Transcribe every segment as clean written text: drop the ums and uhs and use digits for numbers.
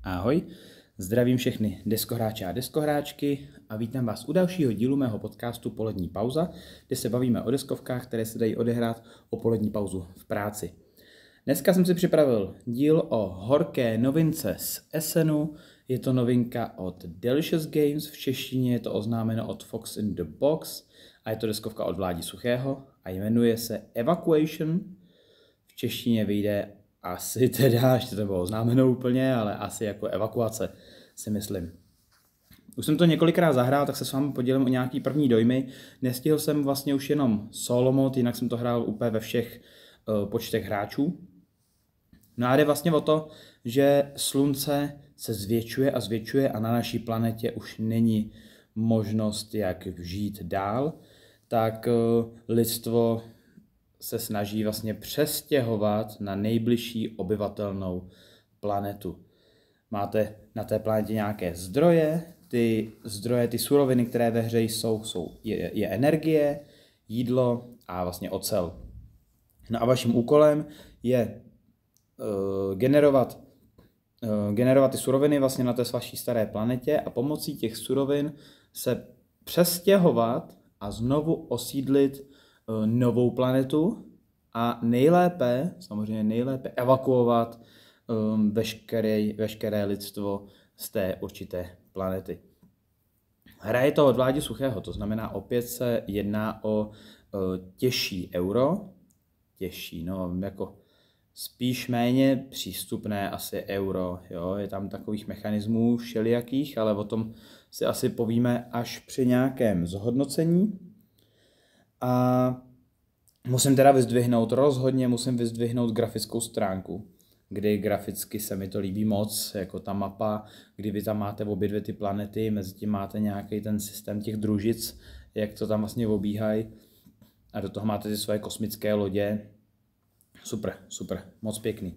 Ahoj, zdravím všechny deskohráče a deskohráčky a vítám vás u dalšího dílu mého podcastu Polední pauza, kde se bavíme o deskovkách, které se dají odehrát o polední pauzu v práci. Dneska jsem si připravil díl o horké novince z Essenu. Je to novinka od Delicious Games, v češtině je to oznámeno od Fox in the Box a je to deskovka od Vládi Suchého a jmenuje se Evacuation. V češtině vyjde asi teda, ještě to bylo oznámeno úplně, ale asi jako evakuace, si myslím. Už jsem to několikrát zahrál, tak se s vámi podělím o nějaký první dojmy. Nestihl jsem vlastně už jenom solo mod, jinak jsem to hrál úplně ve všech počtech hráčů. No a jde vlastně o to, že slunce se zvětšuje a zvětšuje a na naší planetě už není možnost, jak žít dál, tak lidstvo se snaží vlastně přestěhovat na nejbližší obyvatelnou planetu. Máte na té planetě nějaké zdroje, ty suroviny, které ve hře je energie, jídlo a vlastně ocel. No a vaším úkolem je generovat ty suroviny vlastně na té vaší staré planetě a pomocí těch surovin se přestěhovat a znovu osídlit novou planetu a samozřejmě nejlépe evakuovat veškeré lidstvo z té určité planety. Hra je to od Vládi Suchého, to znamená opět se jedná o těžší euro, jako spíš méně přístupné asi euro, jo? Je tam takových mechanismů všelijakých, ale o tom si asi povíme až při nějakém zhodnocení. A rozhodně musím vyzdvihnout grafickou stránku, kdy graficky se mi to líbí moc, jako ta mapa, kdy vy tam máte obě dvě ty planety, mezi tím máte nějaký ten systém těch družic, jak to tam vlastně obíhají a do toho máte ty své kosmické lodě. Super, moc pěkný.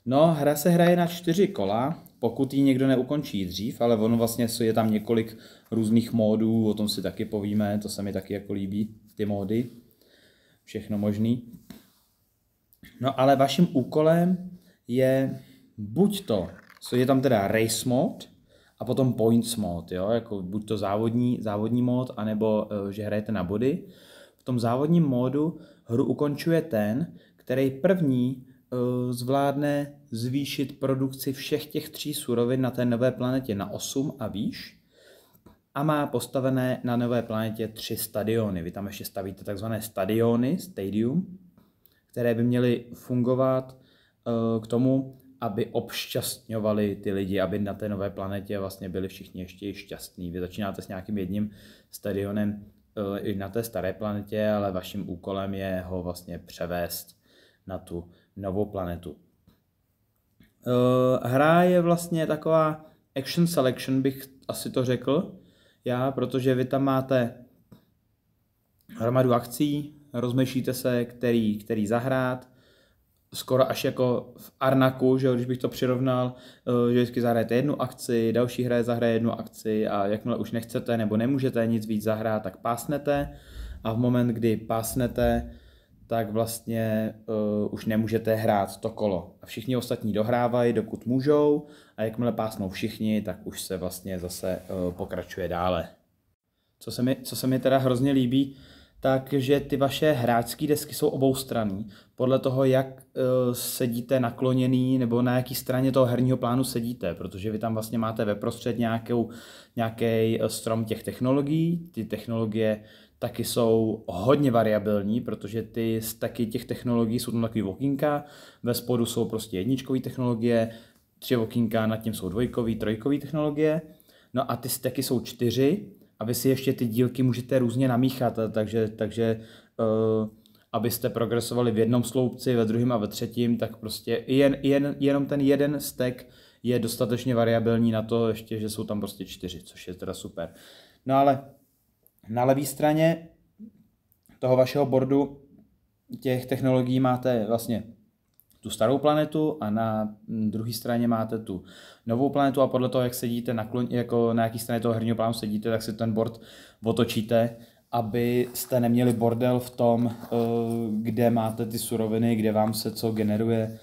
No, hra se hraje na 4 kola, pokud ji někdo neukončí dřív, ale ono vlastně je tam několik různých módů, o tom si taky povíme, to se mi taky jako líbí, ty módy, všechno možný. No, ale vaším úkolem je je tam teda race mod a potom points mod, jo, jako buď to závodní mod, anebo že hrajete na body. V tom závodním módu hru ukončuje ten, který první zvládne zvýšit produkci všech těch 3 surovin na té nové planetě na 8 a výš a má postavené na nové planetě 3 stadiony. Vy tam ještě stavíte takzvané stadium, které by měly fungovat k tomu, aby obšťastňovali ty lidi, aby na té nové planetě vlastně byli všichni ještě šťastní. Vy začínáte s nějakým jedním stadionem i na té staré planetě, ale vaším úkolem je ho vlastně převést na tu novou planetu. Hra je vlastně taková action selection, bych asi to řekl já, protože vy tam máte hromadu akcí, rozmýšlíte se, který zahrát, skoro až jako v Arnaku, že když bych to přirovnal, že vždycky zahrajete jednu akci, další hraje zahraje jednu akci a jakmile už nechcete nebo nemůžete nic víc zahrát, tak pásnete a v moment, kdy pásnete, tak vlastně už nemůžete hrát to kolo. A všichni ostatní dohrávají, dokud můžou a jakmile pásnou všichni, tak už se vlastně zase pokračuje dále. Co se mi teda hrozně líbí, takže ty vaše hráčské desky jsou oboustranný. Podle toho, jak sedíte nakloněný nebo na jaký straně toho herního plánu sedíte, protože vy tam vlastně máte veprostřed nějaký strom těch technologií. Ty technologie taky jsou hodně variabilní, protože ty stacky těch technologií jsou tam takový okýnka, ve spodu jsou prostě jedničkové technologie, 3 okýnka, nad tím jsou dvojkový, trojkový technologie, no a ty stacky jsou 4 a vy si ještě ty dílky můžete různě namíchat, takže abyste progresovali v jednom sloupci, ve druhém a ve třetím, tak prostě jenom ten jeden stack je dostatečně variabilní na to ještě, že jsou tam prostě 4, což je teda super. No ale na levé straně toho vašeho bordu těch technologií máte vlastně tu starou planetu a na druhé straně máte tu novou planetu a podle toho, jak sedíte na jaký straně toho herního plánu sedíte, tak si ten board otočíte, abyste neměli bordel v tom, kde máte ty suroviny, kde vám se co generuje.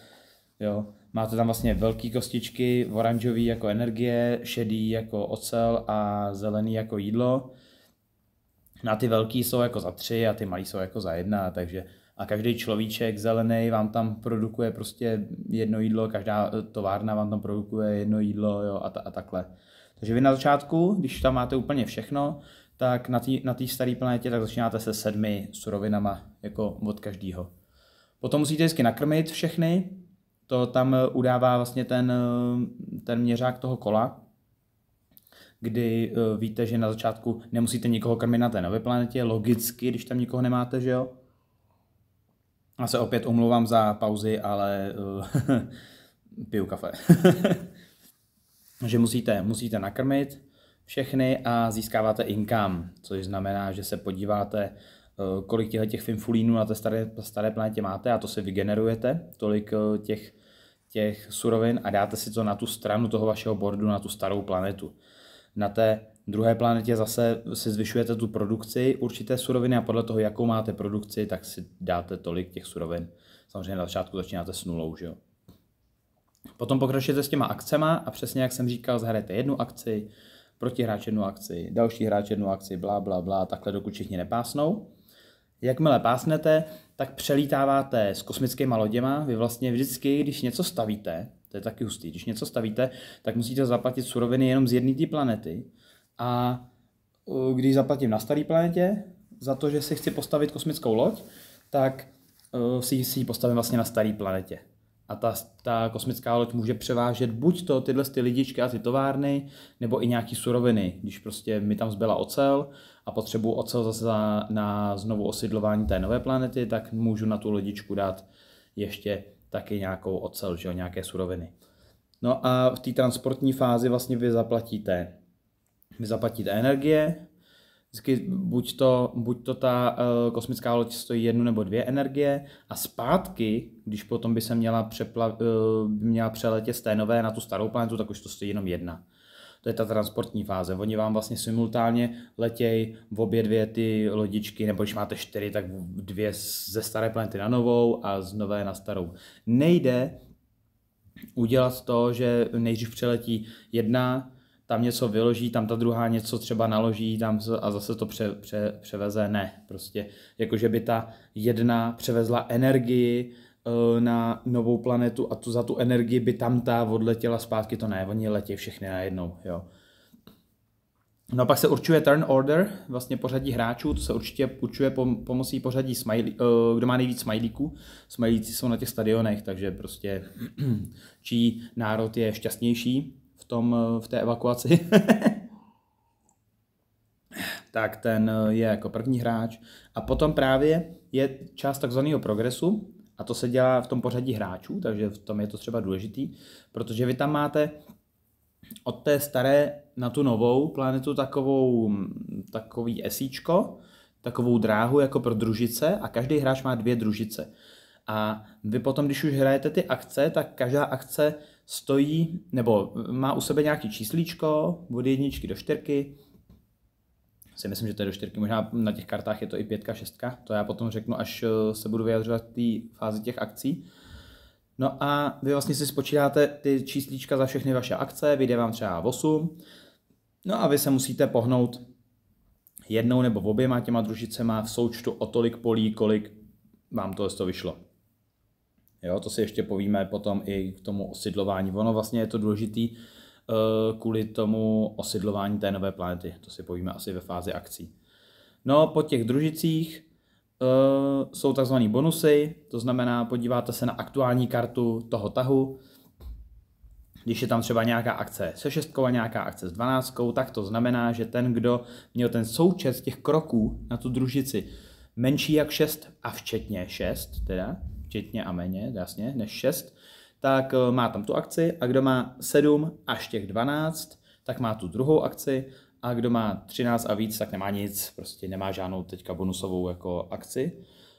Jo. Máte tam vlastně velké kostičky, oranžový jako energie, šedý jako ocel a zelený jako jídlo. Na ty velký jsou jako za 3 a ty malý jsou jako za 1, takže a každý človíček zelený vám tam produkuje prostě jedno jídlo, každá továrna vám tam produkuje jedno jídlo, jo, a takhle. Takže vy na začátku, když tam máte úplně všechno, tak na té staré planetě tak začínáte se 7 surovinama jako od každého. Potom musíte vždycky nakrmit všechny, to tam udává vlastně ten měřák toho kola, kdy víte, že na začátku nemusíte nikoho krmit na té nové planetě, logicky, když tam nikoho nemáte, že jo. Já se opět omlouvám za pauzy, ale piju kafe. Že musíte nakrmit všechny a získáváte income, což znamená, že se podíváte, kolik těch finfulínů na té staré planetě máte a to si vygenerujete, tolik těch surovin a dáte si to na tu stranu toho vašeho boardu, na tu starou planetu. Na té druhé planetě zase si zvyšujete tu produkci určité suroviny a podle toho, jakou máte produkci, tak si dáte tolik těch surovin. Samozřejmě na začátku začínáte s nulou, že jo. Potom pokračujete s těma akcema a přesně jak jsem říkal, zahrajete jednu akci, protihráč jednu akci, další hráč jednu akci, blá, blá, blá, takhle dokud všichni nepásnou. Jakmile pásnete, tak přelítáváte s kosmickýma loděma. Vy vlastně vždycky, když něco stavíte, to je taky hustý, když něco stavíte, tak musíte zaplatit suroviny jenom z jedné té planety. A když zaplatím na staré planetě za to, že si chci postavit kosmickou loď, tak si ji postavím vlastně na staré planetě. A ta kosmická loď může převážet buď to tyhle lidičky a ty továrny, nebo i nějaký suroviny. Když prostě mi tam zbyla ocel a potřebuji ocel zase na znovu osidlování té nové planety, tak můžu na tu lodičku dát ještě taky nějakou ocel, že jo, nějaké suroviny. No a v té transportní fázi vlastně vy zaplatíte energie. Vždycky buď to ta kosmická loď stojí 1 nebo 2 energie a zpátky, když potom by se měla přeletět z té nové na tu starou planetu, tak už to stojí jenom 1. To je ta transportní fáze. Oni vám vlastně simultánně letějí v obě dvě ty lodičky, nebo když máte 4, tak 2 ze staré planety na novou a z nové na starou. Nejde udělat to, že nejdřív přeletí jedna, tam něco vyloží, tam ta druhá něco třeba naloží tam a zase to převeze. Ne, prostě jakože by ta jedna převezla energii na novou planetu a za tu energii by tam ta odletěla zpátky, to ne, oni letí všechny najednou, jo. No a pak se určuje turn order, vlastně pořadí hráčů, to se určitě určuje pomocí pořadí kdo má nejvíc smajlíků. Smajlíci jsou na těch stadionech, takže prostě čí národ je šťastnější v té evakuaci. Tak ten je jako první hráč. A potom právě je část takzvaného progresu, a to se dělá v tom pořadí hráčů, takže v tom je to třeba důležitý, protože vy tam máte od té staré na tu novou planetu takový esíčko, takovou dráhu jako pro družice a každý hráč má 2 družice. A vy potom, když už hrajete ty akce, tak každá akce stojí, nebo má u sebe nějaký číslíčko od 1 do 4. Si myslím, že to je do 4, možná na těch kartách je to i 5, 6, to já potom řeknu, až se budu vyjadřovat v té fázi těch akcí. No a vy vlastně si spočítáte ty číslíčka za všechny vaše akce, vyjde vám třeba 8, no a vy se musíte pohnout jednou nebo oběma těma družicema v součtu o tolik polí, kolik vám to vyšlo. Jo, to si ještě povíme potom i k tomu osidlování. Ono vlastně je to důležitý kvůli tomu osidlování té nové planety. To si povíme asi ve fázi akcí. No, po těch družicích jsou takzvané bonusy, to znamená, podíváte se na aktuální kartu toho tahu. Když je tam třeba nějaká akce se 6 a nějaká akce s 12, tak to znamená, že ten, kdo měl ten součet těch kroků na tu družici menší jak 6 a včetně 6, teda včetně a méně, jasně, než 6, tak má tam tu akci a kdo má 7 až těch 12, tak má tu druhou akci a kdo má 13 a víc, tak nemá nic, prostě nemá žádnou teďka bonusovou jako akci.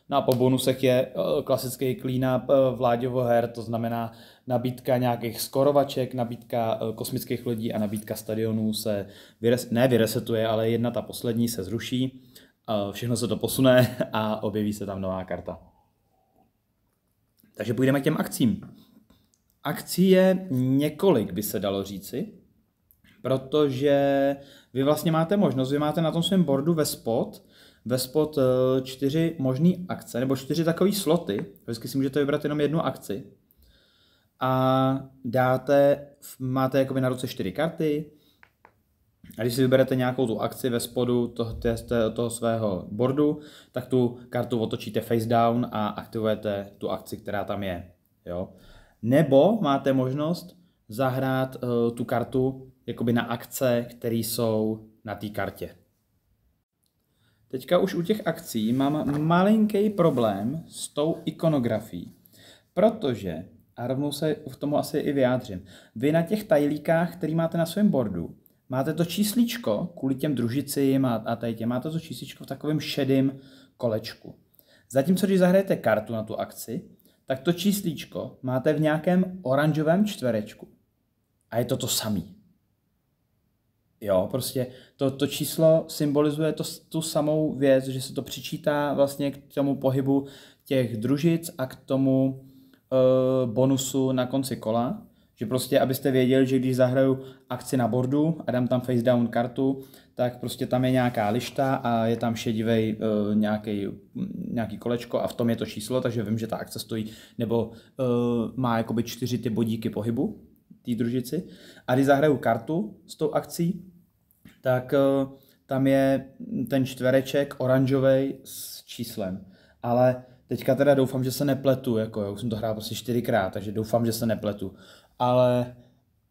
No a po bonusech je klasický clean-up Vláďovo her, to znamená nabídka nějakých skorovaček, nabídka kosmických lodí a nabídka stadionů se vyresetuje, ale jedna ta poslední se zruší, všechno se to posune a objeví se tam nová karta. Takže půjdeme k těm akcím. Akcí je několik, by se dalo říci, protože vy vlastně máte možnost, vy máte na tom svém boardu ve spot 4 možné akce, nebo 4 takové sloty, vždycky si můžete vybrat jenom jednu akci a máte jakoby na ruce 4 karty a když si vyberete nějakou tu akci ve spodu toho svého boardu, tak tu kartu otočíte face down a aktivujete tu akci, která tam je. Jo? Nebo máte možnost zahrát tu kartu jakoby na akce, které jsou na té kartě. Teďka už u těch akcí mám malinký problém s tou ikonografií, protože, a rovnou se v tomu asi i vyjádřím, vy na těch tajlíkách, který máte na svém boardu, máte to čísličko, kvůli těm družicím a tady máte to čísličko v takovém šedém kolečku. Zatímco, když zahrajete kartu na tu akci, tak to čísličko máte v nějakém oranžovém čtverečku. A je to samý. Jo, prostě to číslo symbolizuje tu samou věc, že se to přičítá vlastně k tomu pohybu těch družic a k tomu bonusu na konci kola. Že prostě, abyste věděli, že když zahraju akci na boardu a dám tam face down kartu, tak prostě tam je nějaká lišta a je tam šedivej nějaký kolečko a v tom je to číslo, takže vím, že ta akce stojí, nebo má jakoby 4 ty bodíky pohybu, té družici. A když zahraju kartu s tou akcí, tak tam je ten čtvereček oranžovej s číslem. Ale teďka teda doufám, že se nepletu, jako už jsem to hrál prostě 4krát, takže doufám, že se nepletu. Ale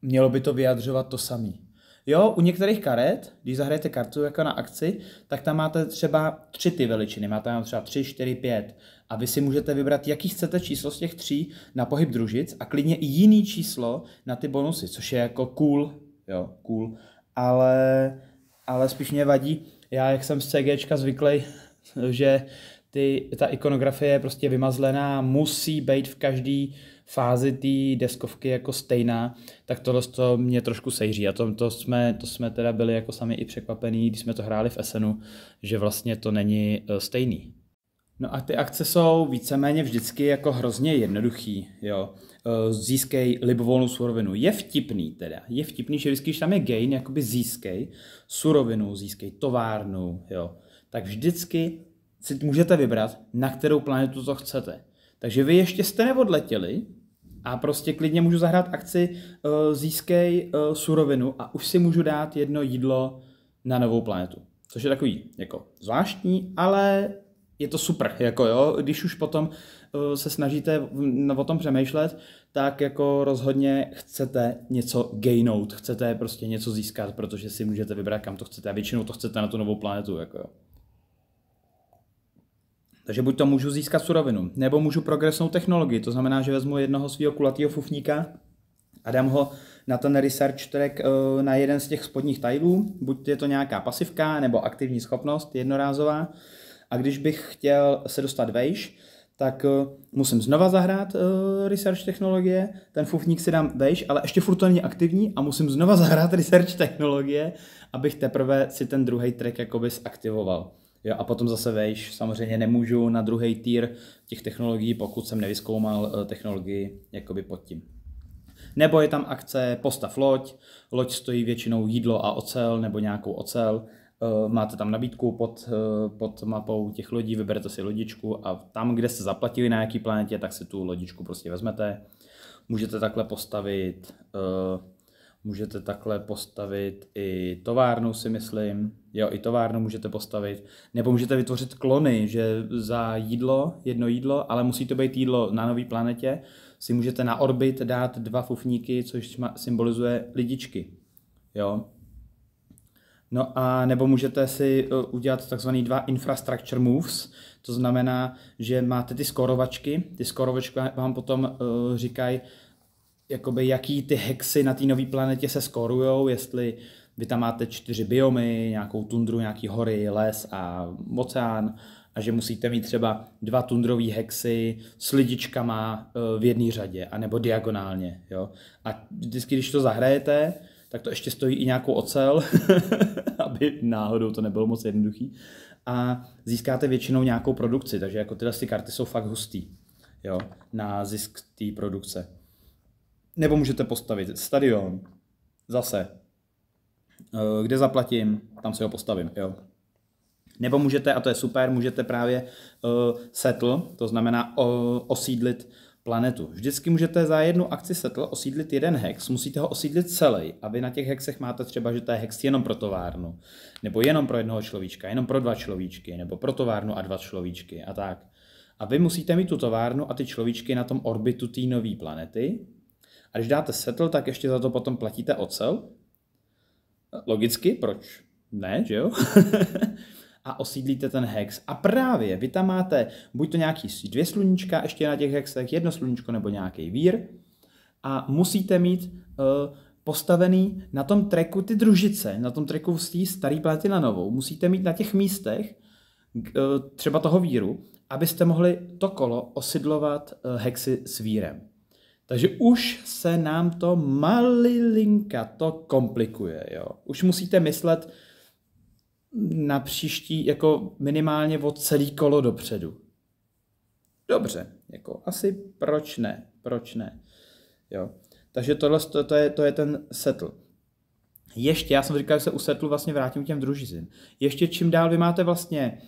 mělo by to vyjadřovat to samý. Jo, u některých karet, když zahrajete kartu jako na akci, tak tam máte třeba 3 ty veličiny, máte tam třeba 3, 4, 5 a vy si můžete vybrat, jaký chcete číslo z těch 3 na pohyb družic a klidně i jiný číslo na ty bonusy, což je jako cool, jo, cool, ale spíš mě vadí, já jak jsem z CGčka zvyklý, že ta ikonografie je prostě vymazlená, musí být v každé fázi té deskovky jako stejná, tak tohle to mě trošku sejří a to jsme teda byli jako sami i překvapení, když jsme to hráli v Essenu, že vlastně to není stejný. No a ty akce jsou víceméně vždycky jako hrozně jednoduchý, jo. Získej libovolnou surovinu. Je vtipný, že vždycky, když tam je gain, jakoby získej surovinu, získej továrnu, jo. Tak vždycky si můžete vybrat, na kterou planetu to chcete. Takže vy ještě jste neodletěli a prostě klidně můžu zahrát akci získej surovinu a už si můžu dát jedno jídlo na novou planetu. Což je takový jako zvláštní, ale je to super, jako jo, když už potom se snažíte o tom přemýšlet, tak jako rozhodně chcete něco gainout, chcete prostě něco získat, protože si můžete vybrat, kam to chcete a většinou to chcete na tu novou planetu, jako jo. Takže buď to můžu získat surovinu, nebo můžu progresnout technologii, to znamená, že vezmu jednoho svého kulatého fufníka a dám ho na ten research track na jeden z těch spodních tajlů, buď je to nějaká pasivka, nebo aktivní schopnost jednorázová. A když bych chtěl se dostat vejš, tak musím znova zahrát research technologie, ten fufník si dám vejš, ale ještě furt to není aktivní a musím znova zahrát research technologie, abych teprve si ten druhý track jakoby zaktivoval. Jo, a potom zase vejš, samozřejmě nemůžu na druhý tier těch technologií, pokud jsem nevyzkoumal technologii jakoby pod tím. Nebo je tam akce postav loď, loď stojí většinou jídlo a ocel nebo nějakou ocel, máte tam nabídku pod mapou těch lodí, vyberete si lodičku a tam, kde jste zaplatili na jaký planetě, tak si tu lodičku prostě vezmete. Můžete takhle postavit i továrnu, si myslím. Jo, i továrnu můžete postavit. Nebo můžete vytvořit klony, že za jedno jídlo, ale musí to být jídlo na nový planetě, si můžete na orbit dát 2 fufníky, což symbolizuje lidičky. Jo. No a nebo můžete si udělat takzvaný 2 infrastructure moves, to znamená, že máte ty skorovačky vám potom říkají, jakoby jaký ty hexy na té nové planetě se skorujou, jestli vy tam máte 4 biomy, nějakou tundru, nějaký hory, les a oceán a že musíte mít třeba 2 tundrový hexy s lidičkama v jedné řadě, anebo diagonálně. Jo? A vždycky, když to zahrajete, tak to ještě stojí i nějakou ocel, aby náhodou to nebylo moc jednoduchý. A získáte většinou nějakou produkci, takže jako tyhle karty jsou fakt hustý, jo, na zisk té produkce. Nebo můžete postavit stadion, zase, kde zaplatím, tam si ho postavím, jo. Nebo můžete, a to je super, můžete právě settle, to znamená osídlit planetu. Vždycky můžete za jednu akci settle osídlit jeden hex, musíte ho osídlit celý a vy na těch hexech máte třeba, že to je hex jenom pro továrnu, nebo jenom pro jednoho človíčka, jenom pro 2 človíčky, nebo pro továrnu a 2 človíčky a tak. A vy musíte mít tu továrnu a ty človíčky na tom orbitu té nové planety. A když dáte settle, tak ještě za to potom platíte ocel. Logicky, proč? Ne, že jo? A osídlíte ten hex. A právě vy tam máte buď to nějaký 2 sluníčka ještě na těch hexech, 1 sluníčko nebo nějaký vír a musíte mít postavený na tom tracku ty družice, na tom tracku z té staré planety na novou. Musíte mít na těch místech třeba toho víru, abyste mohli to kolo osidlovat hexy s vírem. Takže už se nám to malilinka to komplikuje. Jo. Už musíte myslet na příští, jako minimálně o celý kolo dopředu. Dobře, jako asi proč ne. Jo. Takže tohle to je ten settle. Ještě, já jsem říkal, že se u settle vlastně vrátím k těm družicím. Ještě čím dál vy máte vlastně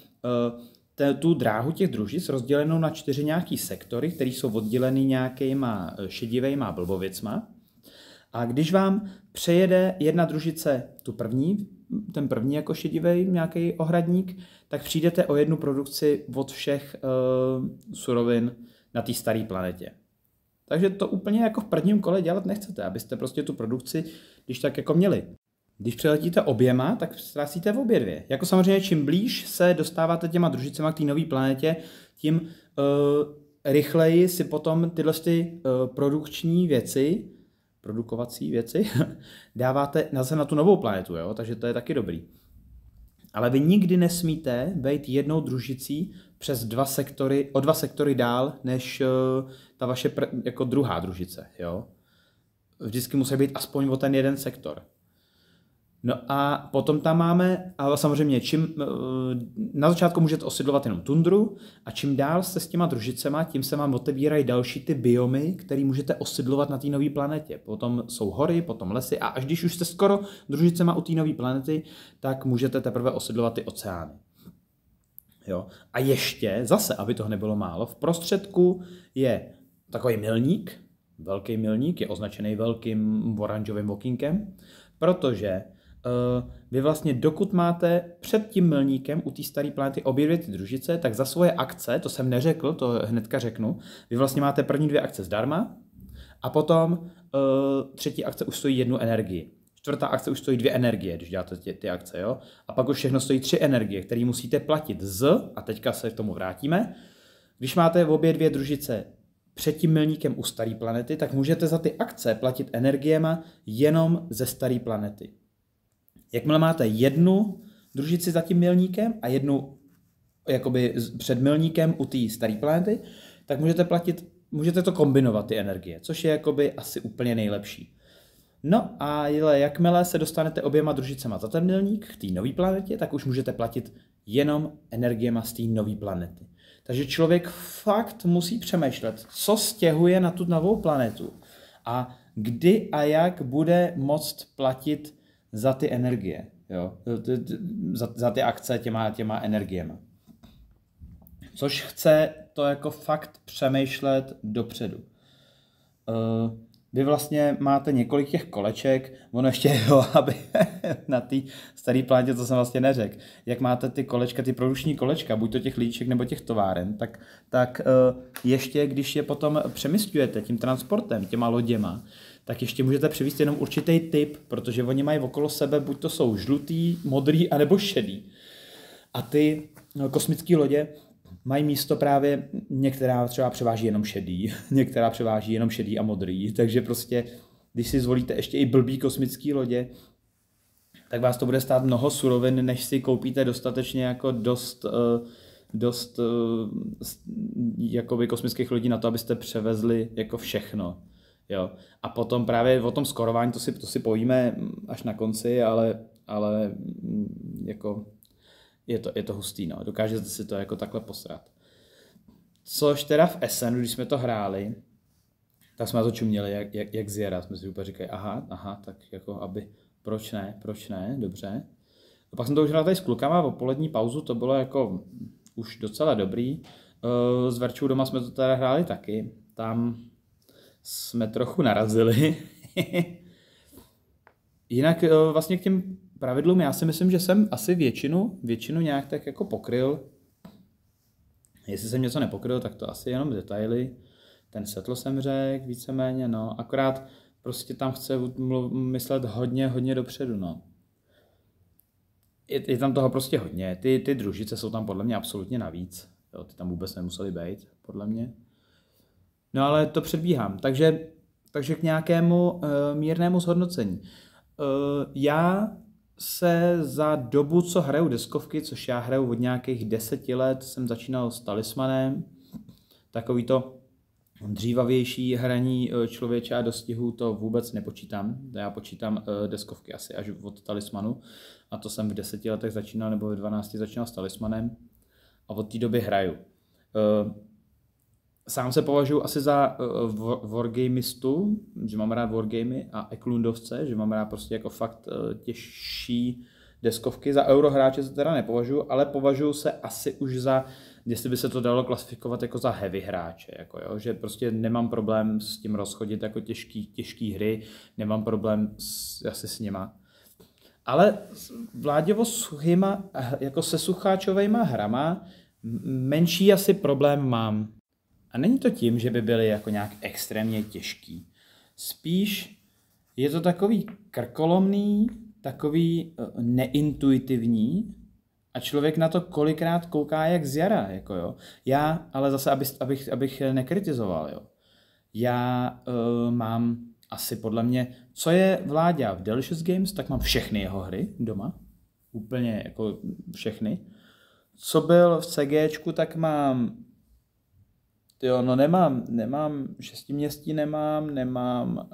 tu dráhu těch družic rozdělenou na 4 nějaký sektory, které jsou oddělený nějakýma šedivejma blbověcma. A když vám přejede jedna družice ten první jako šedivej nějaký ohradník, tak přijdete o jednu produkci od všech surovin na té staré planetě. Takže to úplně jako v prvním kole dělat nechcete, abyste prostě tu produkci, když tak jako měli. Když přeletíte oběma, tak ztrácíte v obě dvě. Jako samozřejmě, čím blíž se dostáváte těma družicema k té nové planetě, tím rychleji si potom tyhle produkovací věci dáváte na tu novou planetu, jo? Takže to je taky dobrý. Ale vy nikdy nesmíte být jednou družicí přes o 2 sektory dál, než ta vaše jako druhá družice. Jo? Vždycky musí být aspoň o ten jeden sektor. No a potom tam máme, ale samozřejmě, na začátku můžete osidlovat jenom tundru a čím dál jste s těma družicema, tím se vám otevírají další ty biomy, které můžete osidlovat na té nové planetě. Potom jsou hory, potom lesy a až když už jste skoro družicema u té nové planety, tak můžete teprve osidlovat ty oceány. Jo. A ještě, zase, aby toho nebylo málo, v prostředku je takový milník, velký milník, je označený velkým oranžovým okýnkem, protože vy vlastně dokud máte před tím milníkem u té staré planety obě 2 ty družice, tak za svoje akce, to jsem neřekl, to hnedka řeknu, vy vlastně máte první 2 akce zdarma a potom 3. akce už stojí 1 energii. 4. akce už stojí 2 energie, když děláte ty akce, jo? A pak už všechno stojí 3 energie, které musíte platit a teďka se k tomu vrátíme, když máte v obě 2 družice před tím milníkem u staré planety, tak můžete za ty akce platit energiema jenom ze staré planety. Jakmile máte 1 družici za tím milníkem a 1 jakoby před milníkem u té staré planety, tak můžete to kombinovat ty energie, což je jakoby asi úplně nejlepší. No a jakmile se dostanete oběma družicema za ten milník k té nové planetě, tak už můžete platit jenom energiema z té nové planety. Takže člověk fakt musí přemýšlet, co stěhuje na tu novou planetu a kdy a jak bude moct platit za ty energie, jo? Za ty akce těma energiema. Což chce to jako fakt přemýšlet dopředu. Vy vlastně máte několik těch koleček, ono ještě aby na té staré planetě, to jsem vlastně neřekl, jak máte ty kolečka, ty produkční kolečka, buď to těch líček nebo těch továren, tak ještě když je potom přemysťujete tím transportem, těma loděma, tak ještě můžete přivést jenom určitý typ, protože oni mají okolo sebe, buď to jsou žlutý, modrý, anebo šedý. A ty kosmické lodě mají místo právě, některá třeba převáží jenom šedý, některá převáží jenom šedý a modrý, takže prostě, když si zvolíte ještě i blbý kosmický lodě, tak vás to bude stát mnoho surovin, než si koupíte dostatečně jako dost jakoby kosmických lodí na to, abyste převezli jako všechno. Jo. A potom právě o tom skorování, to si povíme až na konci, ale jako je to hustý, no. Dokážete si to jako takhle posrat. Což teda v Essenu, když jsme to hráli, Tak jsme na to čuměli, jak zjera. Jsme si úplně říkali, aha, tak jako aby, proč ne, dobře. A pak jsem to už hrál tady s klukama, o polední pauzu, to bylo jako už docela dobrý. S Verčou doma jsme to teda hráli taky, tam jsme trochu narazili. Jinak vlastně k těm pravidlům, já si myslím, že jsem asi většinu nějak tak jako pokryl. Jestli jsem něco nepokryl, tak to asi jenom detaily. Ten settl jsem řekl víceméně, no, akorát prostě tam chce myslet hodně dopředu, no. Je tam toho prostě hodně, ty družice jsou tam podle mě absolutně navíc, jo, ty tam vůbec nemusely být, podle mě. No ale to předbíhám, takže k nějakému mírnému zhodnocení. Já se za dobu, co hraju deskovky, což já hraju od nějakých 10 let, jsem začínal s Talismanem, takový to dřívavější hraní člověče a dostihu to vůbec nepočítám. Já počítám deskovky asi až od Talismanu a to jsem v 10 letech začínal, nebo v 12 začínal s Talismanem a od té doby hraju. Sám se považuji asi za wargamistu, že mám rád wargamy a eklundovce, že mám rád prostě jako fakt těžší deskovky. Za eurohráče se teda nepovažuji, ale považuji se asi už za, jestli by se to dalo klasifikovat jako za heavy hráče, jako jo, že prostě nemám problém s tím rozchodit jako těžký hry, nemám problém asi s nima. Ale Vláďovo suchýma, jako se sucháčovejma hrama, menší asi problém mám. A není to tím, že by byly jako nějak extrémně těžký. Spíš je to takový krkolomný, takový neintuitivní a člověk na to kolikrát kouká jak z jara, jako jo. Já, ale zase, abych nekritizoval, jo. Já mám asi podle mě, co je Vláďa v Delicious Games, tak mám všechny jeho hry doma. Úplně jako všechny. Co byl v CGčku, tak mám jo, no nemám šestiměstí, nemám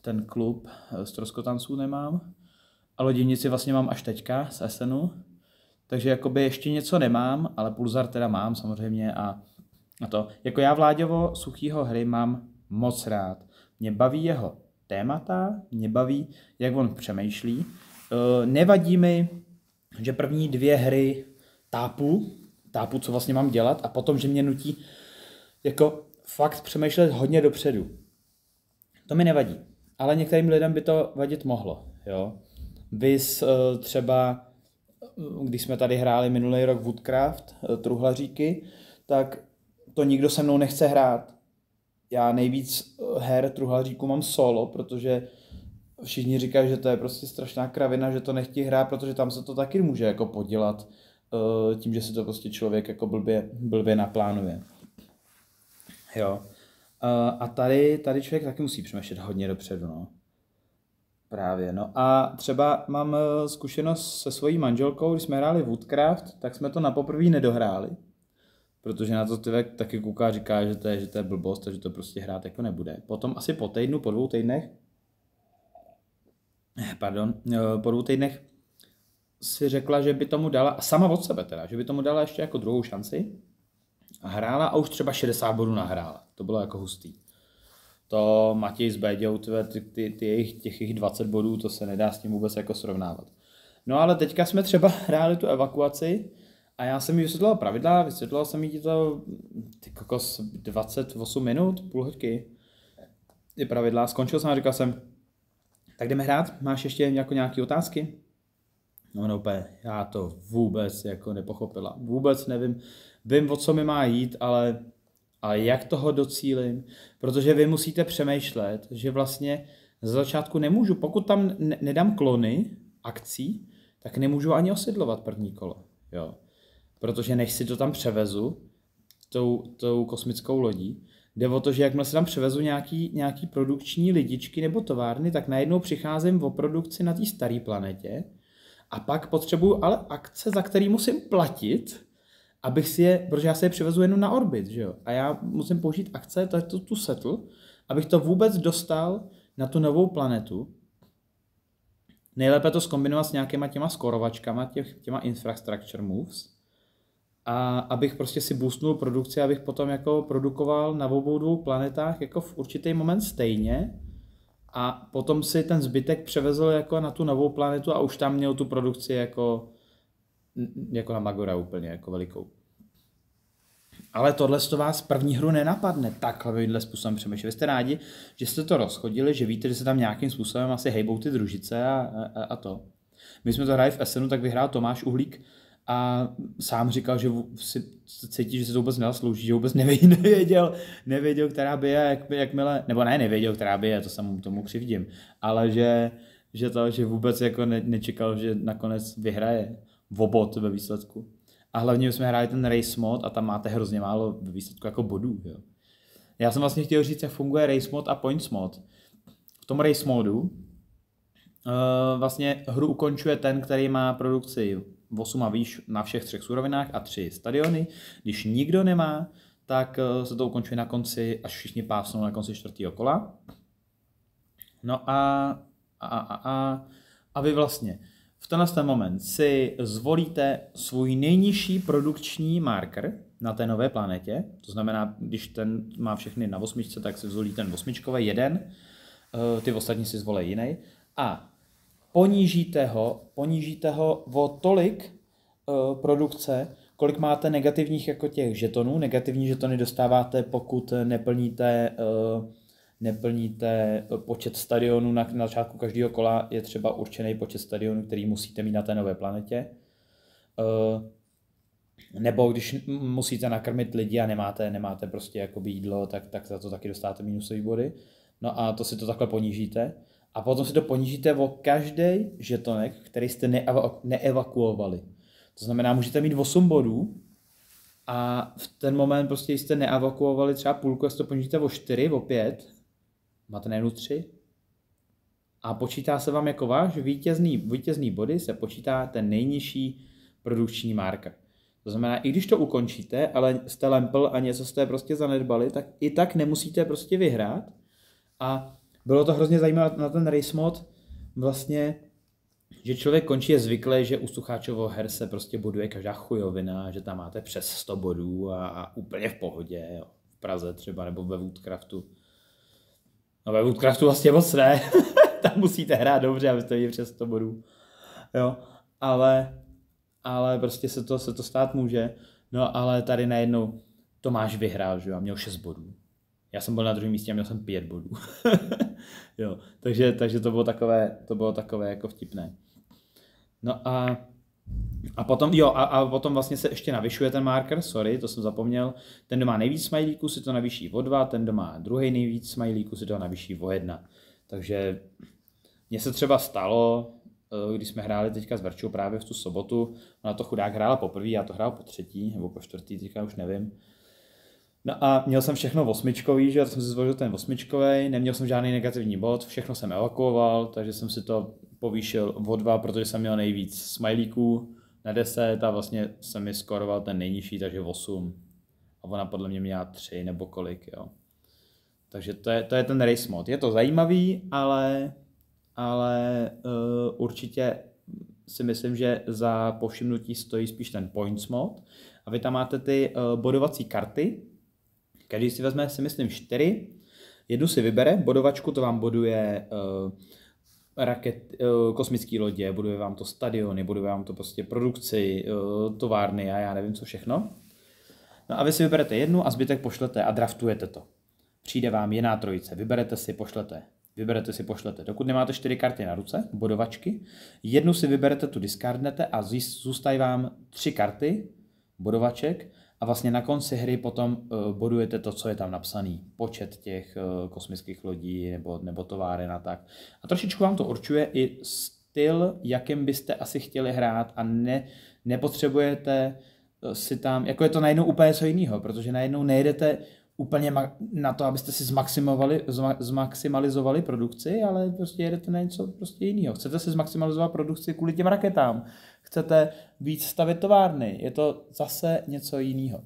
ten klub Stroskotanců nemám, a Loděnici vlastně mám až teďka z SNu, takže jakoby ještě něco nemám, ale Pulzar teda mám samozřejmě a to. Jako já Vláďovo suchýho hry mám moc rád. Mě baví jeho témata, mě baví, jak on přemýšlí. Nevadí mi, že první 2 hry tápu, co vlastně mám dělat a potom, že mě nutí jako fakt přemýšlet hodně dopředu. To mi nevadí, ale některým lidem by to vadit mohlo, jo. Vys třeba, když jsme tady hráli minulý rok Woodcraft, truhlaříky, tak to nikdo se mnou nechce hrát. Já nejvíc her truhlaříků mám solo, protože všichni říkají, že to je prostě strašná kravina, že to nechtějí hrát, protože tam se to taky může jako podělat tím, že si to prostě člověk jako blbě naplánuje. Jo. A tady člověk taky musí přemýšlet hodně dopředu, no. Právě, no. A třeba mám zkušenost se svojí manželkou, když jsme hráli Woodcraft, tak jsme to na poprvé nedohráli. Protože na to tyvek taky kouká, říká, že to je blbost, takže to prostě hrát jako nebude. Potom asi po 2 týdnech, po 2 týdnech si řekla, že by tomu dala, a sama od sebe teda, že by tomu dala ještě jako druhou šanci. A hrála a už třeba 60 bodů nahrála. To bylo jako hustý. To Matěj s Béďou, těch jejich 20 bodů, to se nedá s tím vůbec jako srovnávat. No ale teďka jsme třeba hráli tu evakuaci a já jsem jí vysvětloval pravidla, vysvětloval jsem jí to 28 minut, půl hoďky. Ty pravidla, skončil jsem a říkal jsem, tak jdeme hrát, máš ještě jako nějaké otázky? No úplně, já to vůbec jako nepochopila, vůbec nevím, vím, o co mi má jít, ale jak toho docílim, protože vy musíte přemýšlet, že vlastně za začátku nemůžu, pokud tam nedám klony akcí, tak nemůžu ani osidlovat první kolo, jo. Protože než si to tam převezu, tou kosmickou lodí, jde o to, že jakmile si tam převezu nějaký produkční lidičky nebo továrny, tak najednou přicházím o produkci na té staré planetě a pak potřebuju ale akce, za který musím platit, abych si je, protože já se je přivezu jenom na orbit, že jo? A já musím použít akce, to je tu settl, abych to vůbec dostal na tu novou planetu. Nejlépe to zkombinovat s nějakýma těma skorovačkama, těma infrastructure moves. a abych prostě si boostnul produkci, abych potom jako produkoval na obou dvou planetách jako v určitý moment stejně a potom si ten zbytek převezl jako na tu novou planetu a už tam měl tu produkci jako na Magora úplně jako velikou. Ale tohle to vás první hru nenapadne, takhle způsobem přemýšlet. Vy jste rádi, že jste to rozchodili, že víte, že se tam nějakým způsobem asi hejbou ty družice a to. My jsme to hráli v Essenu, tak vyhrál Tomáš Uhlík a sám říkal, že si cítí, že se to vůbec nezaslouží, že vůbec nevěděl, která by je, jakmile, nebo ne, nevěděl, která by je, to jsem tomu křivdím, ale že vůbec jako nečekal, že nakonec vyhraje obot ve výsledku. A hlavně jsme hráli ten race mod a tam máte hrozně málo ve výsledku jako bodů. Jo. Já jsem vlastně chtěl říct, jak funguje race mod a points mod. V tom race modu vlastně hru ukončuje ten, který má produkci 8 a výš na všech 3 surovinách a 3 stadiony. Když nikdo nemá, tak se to ukončuje na konci, až všichni pásnou na konci 4. kola. No a vy vlastně v tenhle moment si zvolíte svůj nejnižší produkční marker na té nové planetě. To znamená, když ten má všechny na 8, tak si zvolí ten 8 jeden, ty ostatní si zvolí jiný. A ponížíte ho o tolik produkce, kolik máte negativních jako těch žetonů. Negativní žetony dostáváte, pokud neplníte počet stadionů na začátku každého kola, je třeba určený počet stadionů, který musíte mít na té nové planetě. Nebo když musíte nakrmit lidi a nemáte prostě jakoby jídlo, tak za to taky dostáváte minusové body. No a to si to takhle ponížíte. A potom si to ponížíte o každý žetonek, který jste neevakuovali. To znamená, můžete mít 8 bodů a v ten moment prostě jste neevakuovali třeba půlku, jestli to ponížíte o 4, o 5, máte najednou 3. A počítá se vám jako váš vítězný body, se počítá ten nejnižší produkční marker. To znamená, i když to ukončíte, ale jste lempl a něco jste prostě zanedbali, tak i tak nemusíte prostě vyhrát. A bylo to hrozně zajímavé na ten race mod, vlastně, že člověk končí je zvyklý, že u Sucháčovo her se prostě boduje každá chujovina, že tam máte přes 100 bodů a úplně v pohodě, jo. V Praze třeba, nebo ve Woodcraftu. No ve Woodcraftu vlastně moc ne, tam musíte hrát dobře, abyste měli přes 100 bodů, jo. Ale prostě se to stát může, no ale tady najednou Tomáš vyhrál, že jo, a měl 6 bodů. Já jsem byl na druhém místě a měl jsem 5 bodů. Jo, takže to bylo takové jako vtipné. No a potom vlastně se ještě navyšuje ten marker, sorry, to jsem zapomněl. Ten, kdo má nejvíc smajlíků, si to navýší o 2, ten, kdo má druhý nejvíc smajlíků, si to navýší o 1. Takže mně se třeba stalo, když jsme hráli teďka s Verčou právě v tu sobotu, ona to chudák hrála poprvé, já to hrál po třetí, nebo po čtvrtý, teďka už nevím. No a měl jsem všechno 8, že já jsem si zvolil ten 8, neměl jsem žádný negativní bod, všechno jsem evakuoval, takže jsem si to povýšil o 2, protože jsem měl nejvíc smajlíků na 10 a vlastně jsem mi skoroval ten nejnižší, takže 8. A ona podle mě měla 3 nebo kolik, jo. Takže to je ten race mod. Je to zajímavý, ale určitě si myslím, že za povšimnutí stojí spíš ten points mod. A vy tam máte ty bodovací karty. Každý si vezme, si myslím, 4. Jednu si vybere, bodovačku, to vám boduje kosmické lodě, boduje vám to stadiony, boduje vám to prostě produkci, továrny a já nevím co všechno. No a vy si vyberete jednu a zbytek pošlete a draftujete to. Přijde vám jiná trojice, vyberete si, pošlete. Dokud nemáte 4 karty na ruce, bodovačky, jednu si vyberete, tu discardnete a zůstají vám 3 karty bodovaček a vlastně na konci hry potom bodujete to, co je tam napsaný. Počet těch kosmických lodí nebo továren a tak. A trošičku vám to určuje i styl, jakým byste asi chtěli hrát a nepotřebujete si tam, jako je to najednou úplně něco jiného, protože najednou nejedete úplně na to, abyste si zmaximalizovali produkci, ale prostě jedete na něco prostě jiného. Chcete si zmaximalizovat produkci kvůli těm raketám, chcete víc stavět továrny, je to zase něco jiného.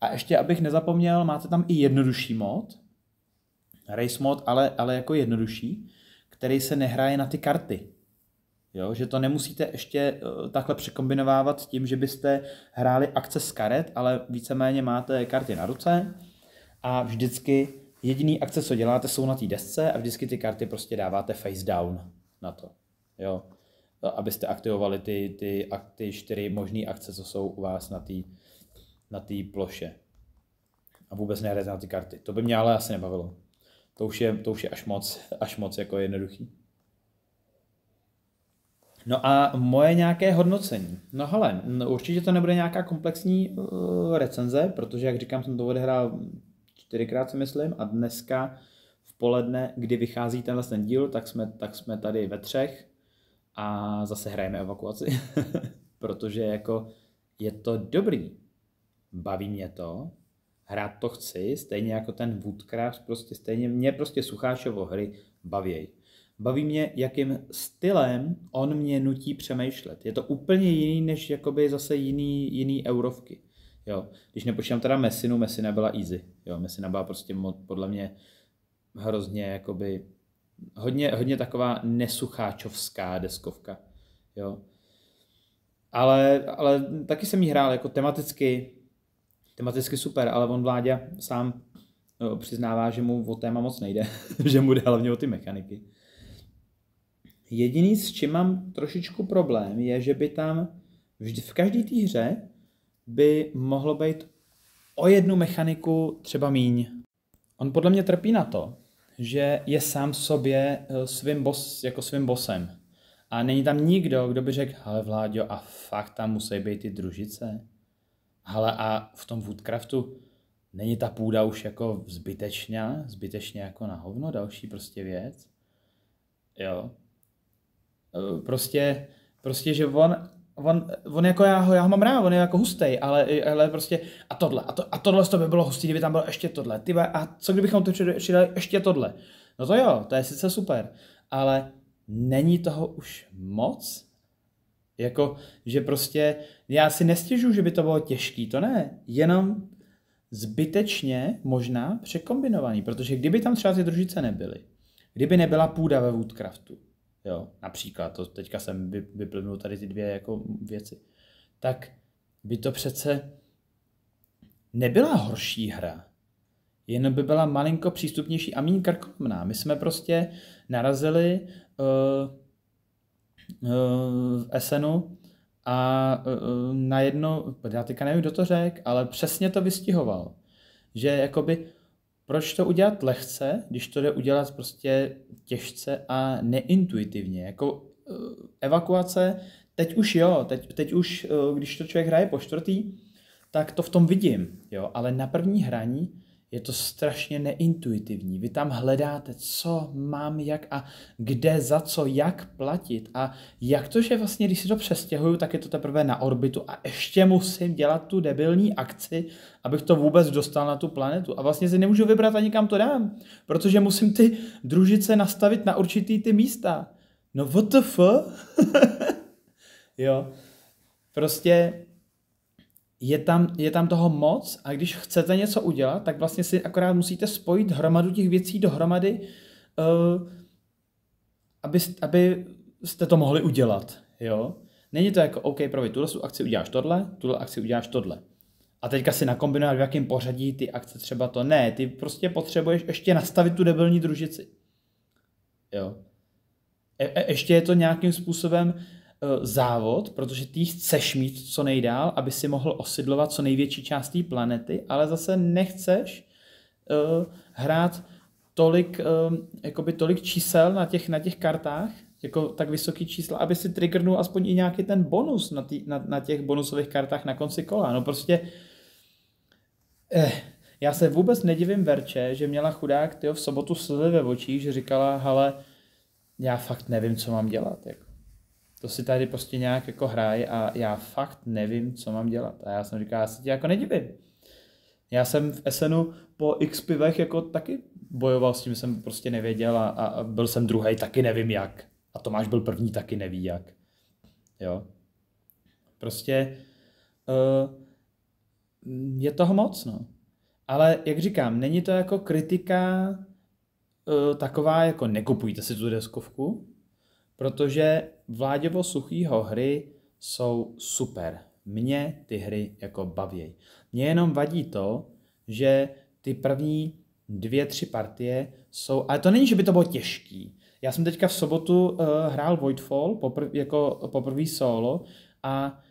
A ještě, abych nezapomněl, máte tam i jednodušší mod, race mod, ale jako jednodušší, který se nehraje na ty karty. Jo? Že to nemusíte ještě takhle překombinovávat tím, že byste hráli akce z karet, ale víceméně máte karty na ruce a vždycky jediný akce, co děláte, jsou na té desce a vždycky ty karty prostě dáváte face down na to. Jo? Abyste aktivovali ty 4 možné akce, co jsou u vás na té ploše. A vůbec nehrajete na ty karty. To by mě ale asi nebavilo. To už je až moc jako jednoduchý. No a moje nějaké hodnocení. No hele, určitě to nebude nějaká komplexní recenze, protože, jak říkám, jsem to odehrál 4krát, si myslím, a dneska v poledne, kdy vychází ten díl, tak jsme tady ve 3 a zase hrajeme evakuaci, protože jako je to dobrý. Baví mě to, hrát to chci, stejně jako ten Woodcraft, prostě stejně mě prostě Sucháčovo hry bavěj. Baví mě, jakým stylem on mě nutí přemýšlet. Je to úplně jiný, než jakoby zase jiný eurovky. Jo. Když nepočítám teda Messina byla easy. Jo. Messina byla prostě podle mě hrozně jakoby hodně taková nesucháčovská deskovka. Jo. Ale taky jsem jí hrál jako tematicky super, ale on Vláďa sám přiznává, že mu o téma moc nejde, že mu jde hlavně o ty mechaniky. Jediný, s čím mám trošičku problém, je, že by tam v každé té hře by mohlo být o jednu mechaniku třeba míň. On podle mě trpí na to, že je sám sobě svým bossem. A není tam nikdo, kdo by řekl, hele Vláďo, a fakt tam musí být ty družice. Hele, a v tom Woodcraftu není ta půda už jako zbytečně jako na hovno, další prostě věc. Jo. Prostě že on jako já ho mám rád, on je jako hustej, ale prostě a tohle to by bylo hustý, kdyby tam bylo ještě tohle. A co kdybychom to přidali ještě tohle? No to jo, to je sice super, ale není toho už moc? Jako, že prostě, já si nestěžuju, že by to bylo těžký, to ne, jenom zbytečně možná překombinovaný, protože kdyby tam třeba ty družice nebyly, kdyby nebyla půda ve Woodcraftu, jo, například, to teďka jsem vyplnul tady ty 2 jako věci, tak by to přece nebyla horší hra, jen by byla malinko přístupnější a méně krkolomná. My jsme prostě narazili v Essenu a na jedno, já teďka nevím, kdo to řekl, ale přesně to vystihoval, že jakoby proč to udělat lehce, když to jde udělat prostě těžce a neintuitivně. Jako evakuace, teď už, když to člověk hraje po 4., tak to v tom vidím, jo, ale na první hraní je to strašně neintuitivní. Vy tam hledáte, co mám, jak a kde, za co, jak platit. A jak to, že vlastně, když si to přestěhuju, tak je to teprve na orbitu a ještě musím dělat tu debilní akci, abych to vůbec dostal na tu planetu. A vlastně si nemůžu vybrat ani kam to dám, protože musím ty družice nastavit na určitý ty místa. No what the fuck? Jo. Prostě je tam toho moc a když chcete něco udělat, tak vlastně si akorát musíte spojit hromadu těch věcí dohromady, abyste to mohli udělat. Jo? Není to jako, OK, pro tuhle akci uděláš tohle. A teďka si nakombinovat, v jakém pořadí ty akce třeba to. Ne, ty prostě potřebuješ ještě nastavit tu debilní družici. Jo? Ještě je to nějakým způsobem závod, protože ty chceš mít co nejdál, aby si mohl osidlovat co největší část té planety, ale zase nechceš hrát tolik čísel na těch kartách, jako tak vysoký čísla, aby si triggernul aspoň i nějaký ten bonus na těch bonusových kartách na konci kola. No prostě já se vůbec nedivím Verče, že měla chudák v sobotu slzy ve očích, že říkala, hele, já fakt nevím, co mám dělat. Jako. To si tady prostě nějak jako hraje a já fakt nevím, co mám dělat. A já jsem říkal, já se ti jako nedivím. Já jsem v Essenu po x pivech jako taky bojoval s tím, že jsem prostě nevěděl a byl jsem druhej, taky nevím jak. A Tomáš byl první, taky neví jak. Jo. Prostě je toho moc, no. Ale jak říkám, není to jako kritika taková, jako nekupujte si tu deskovku, protože Vláďovo Suchýho hry jsou super. Mě ty hry jako baví. Mně jenom vadí to, že ty první 2-3 partie jsou, ale to není, že by to bylo těžký. Já jsem teďka v sobotu hrál Voidfall jako poprvý solo a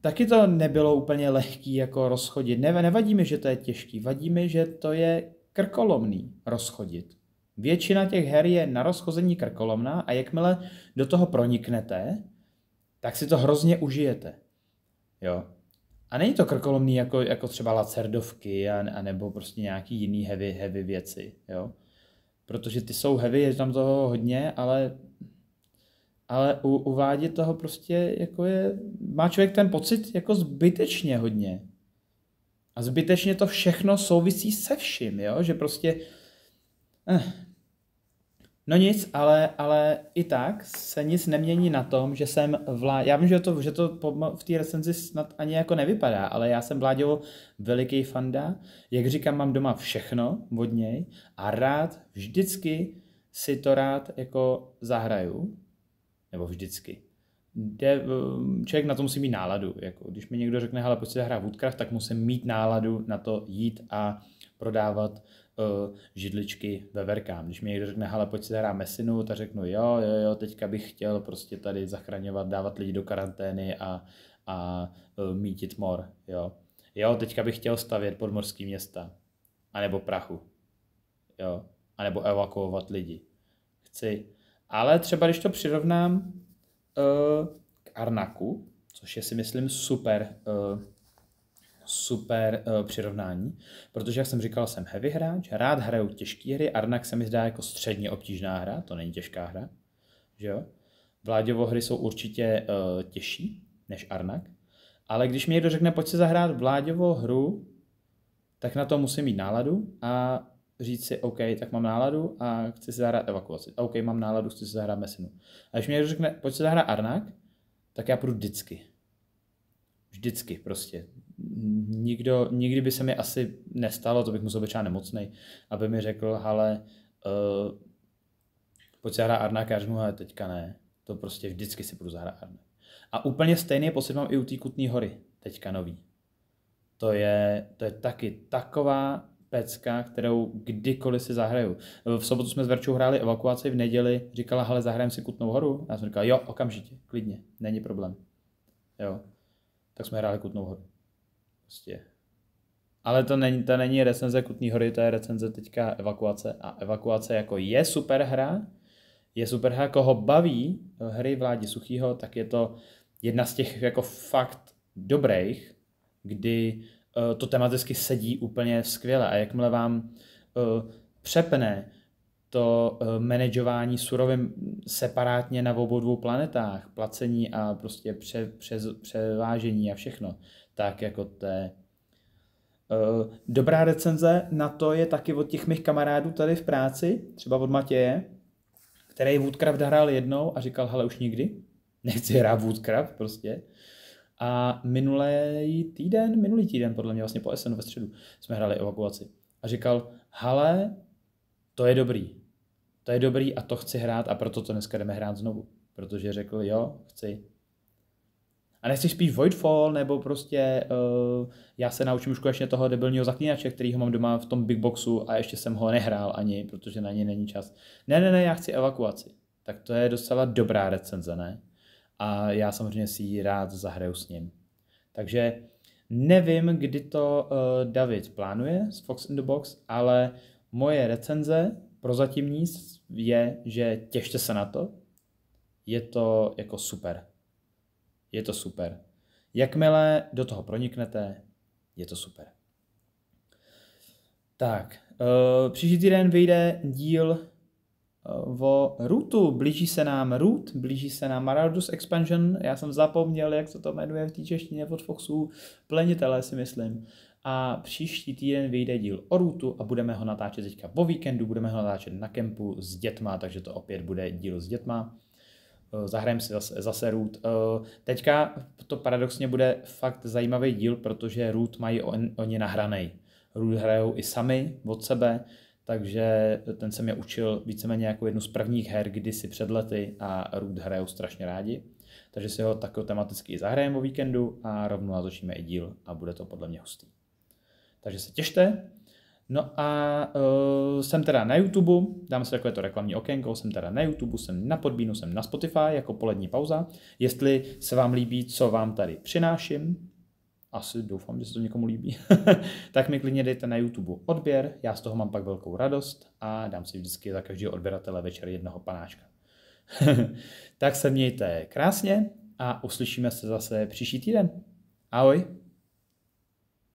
taky to nebylo úplně lehký jako rozchodit. Nevadí mi, že to je těžký, vadí mi, že to je krkolomný rozchodit. Většina těch her je na rozchození krkolomná a jakmile do toho proniknete, tak si to hrozně užijete. Jo. A není to krkolomný jako třeba Lacerdovky a nebo prostě nějaký jiný heavy věci. Jo. Protože ty jsou heavy, je tam toho hodně, ale uvádět toho prostě jako má člověk ten pocit jako zbytečně hodně. A zbytečně to všechno souvisí se vším, jo? Že prostě... No nic, ale i tak se nic nemění na tom, že jsem já vím, že to v té recenzi snad ani jako nevypadá, ale já jsem Vláďovo veliký fanda. Jak říkám, mám doma všechno od něj a vždycky si to rád jako zahraju. Nebo vždycky. Člověk na to musí mít náladu. Jako, když mi někdo řekne, hele, pojď si zahrát Woodcraft, tak musím mít náladu na to jít a prodávat židličky veverkám. Když mi někdo řekne, hele, pojď si zahrát Messinu, tak řeknu, jo, teďka bych chtěl prostě tady zachraňovat, dávat lidi do karantény a mítit mor. Jo, teďka bych chtěl stavět podmorský města. A nebo prachu. Jo, a nebo evakuovat lidi. Chci. Ale třeba když to přirovnám k Arnaku, což je si myslím super přirovnání, protože jak jsem říkal, jsem heavy hráč, rád hraju těžké hry, Arnak se mi zdá jako středně obtížná hra, to není těžká hra, že jo? Vláďovo hry jsou určitě těžší než Arnak, ale když mi někdo řekne, pojď si zahrát Vláďovo hru, tak na to musím mít náladu a říct si, OK, tak mám náladu a chci si zahrát evakuaci. OK, mám náladu, chci si zahrát Messinu. A když mi někdo řekne, pojď si zahrát Arnak, tak já půjdu vždycky. Vždycky prostě. Nikdy by se mi asi nestalo, to bych musel být třeba nemocnej, aby mi řekl, hele, pojď si zahrát Arnak, a já řeknu, ale teďka ne. To prostě vždycky si půjdu zahrát Arnak. A úplně stejný pocit mám i u té Kutné Hory, teďka nový. To je taky taková pecka, kterou kdykoliv si zahraju. V sobotu jsme s Verčou hráli evakuaci, v neděli říkala, hele, zahrajeme si Kutnou Horu. Já jsem říkal, jo, okamžitě, klidně, není problém. Jo, tak jsme hráli Kutnou Horu. Prostě. Ale to není recenze Kutné Hory, to je recenze teďka evakuace. A evakuace jako je super hra, koho baví hry Vládi Suchýho, tak je to jedna z těch jako fakt dobrých, kdy to tematicky sedí úplně skvěle a jakmile vám přepne to manažování surovin separátně na obou dvou planetách, placení a prostě převážení a všechno, tak jako to je dobrá recenze na to je taky od těch mých kamarádů tady v práci, třeba od Matěje, který Woodcraft hrál jednou a říkal, hele, už nikdy, nechci hrát Woodcraft prostě. A minulý týden, podle mě vlastně po SN ve středu, jsme hráli evakuaci. A říkal, hele, to je dobrý a to chci hrát a proto to dneska jdeme hrát znovu. Protože řekl, jo, chci. A nechci spíš Voidfall, nebo prostě já se naučím už konečně toho debilního zaklínače, který ho mám doma v tom big boxu a ještě jsem ho nehrál ani, protože na něj není čas. Ne, já chci evakuaci. Tak to je docela dobrá recenze, ne? A já samozřejmě si ji rád zahraju s ním. Takže nevím, kdy to David plánuje s Fox in the Box, ale moje recenze prozatímní je, že těšte se na to. Je to jako super. Je to super. Jakmile do toho proniknete, je to super. Tak, příští týden vyjde díl o Rootu. Blíží se nám Root, blíží se nám Marauders Expansion. Já jsem zapomněl, jak se to jmenuje v té češtině od Foxu. Plenitelé si myslím. A příští týden vyjde díl o Rootu a budeme ho natáčet teďka po víkendu, budeme ho natáčet na kempu s dětma, takže to opět bude díl s dětma. Zahrajeme si zase Root. Teďka to paradoxně bude fakt zajímavý díl, protože Root mají oni nahranej. Root hrajou i sami od sebe, takže ten se mě učil víceméně jako jednu z prvních her kdysi před lety a Root hrajou strašně rádi. Takže si ho takto tematicky zahrajeme o víkendu a rovnou natočíme i díl a bude to podle mě hustý. Takže se těšte. No a jsem teda na YouTube, dám si takovéto reklamní okénko, jsem teda na YouTube, jsem na Podbeanu, jsem na Spotify jako polední pauza. Jestli se vám líbí, co vám tady přináším, asi doufám, že se to někomu líbí, tak mi klidně dejte na YouTube odběr, já z toho mám pak velkou radost a dám si vždycky za každého odběratele večer jednoho panáčka. Tak se mějte krásně a uslyšíme se zase příští týden. Ahoj!